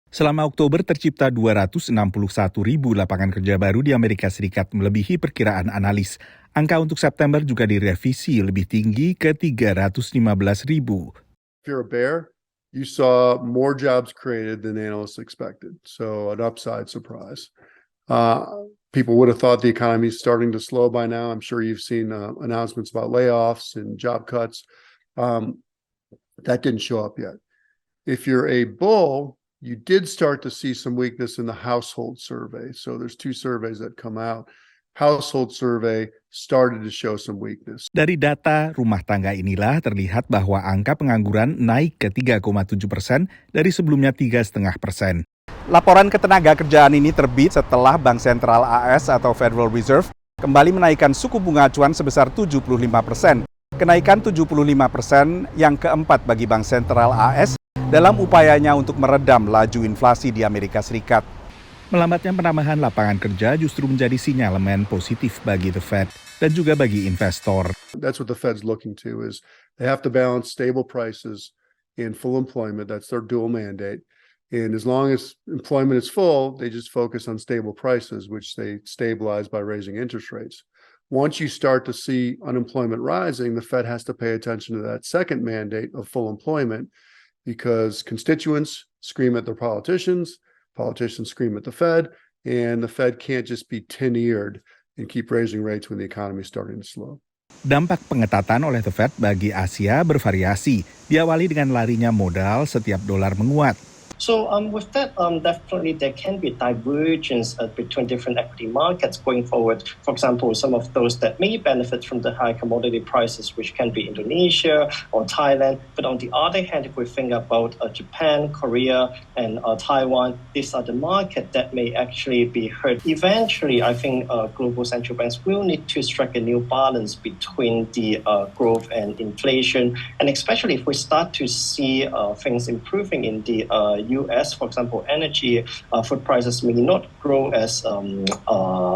Selama Oktober tercipta 261 ribu lapangan kerja baru di Amerika Serikat, melebihi perkiraan analis. Angka untuk September juga direvisi lebih tinggi ke 315 ribu. If you're a bear, you saw more jobs created than analysts expected. So an upside surprise. People would have thought the economy is starting to slow by now. I'm sure you've seen announcements about layoffs and job cuts. That didn't show up yet. If you're a bull, you did start to see some weakness in the household survey. So there's two surveys that come out. Household survey started to show some weakness. Dari data rumah tangga inilah terlihat bahwa angka pengangguran naik ke 3,7% dari sebelumnya 3,5%. Laporan ketenaga kerjaan ini terbit setelah Bank Sentral AS atau Federal Reserve kembali menaikkan suku bunga acuan sebesar 75%. Kenaikan 75% yang keempat bagi Bank Sentral AS dalam upayanya untuk meredam laju inflasi di Amerika Serikat. Melambatnya penambahan lapangan kerja justru menjadi sinyalemen positif bagi The Fed dan juga bagi investor. That's what the Fed's looking to, is they have to balance stable prices and full employment. That's their dual mandate. And as long as employment is full, they just focus on stable prices, which they stabilize by raising interest rates. Once you start to see unemployment rising, the Fed has to pay attention to that second mandate of full employment, because constituents scream at their politicians scream at the Fed, and the Fed can't just be tin-eared and keep raising rates when the economy is starting to slow. Dampak pengetatan oleh The Fed bagi Asia bervariasi, diawali dengan larinya modal setiap dolar menguat. So with that, definitely there can be divergence between different equity markets going forward. For example, some of those that may benefit from the high commodity prices, which can be Indonesia or Thailand. But on the other hand, if we think about Japan, Korea, and Taiwan, these are the markets that may actually be hurt. Eventually, I think global central banks will need to strike a new balance between the growth and inflation. And especially if we start to see things improving in the US, for example, energy food prices may not grow as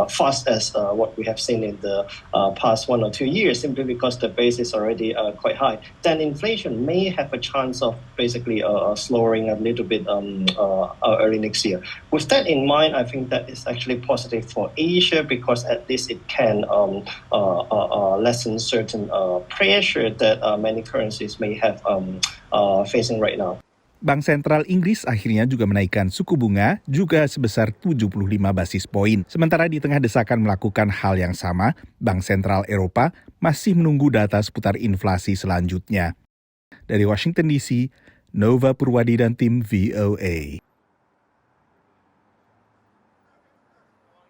fast as what we have seen in the past 1 or 2 years, simply because the base is already quite high. Then inflation may have a chance of basically slowing a little bit early next year. With that in mind, I think that is actually positive for Asia, because at least it can lessen certain pressure that many currencies may have facing right now. Bank Sentral Inggris akhirnya juga menaikkan suku bunga juga sebesar 75 basis poin. Sementara di tengah desakan melakukan hal yang sama, Bank Sentral Eropa masih menunggu data seputar inflasi selanjutnya. Dari Washington DC, Nova Purwadi dan tim VOA.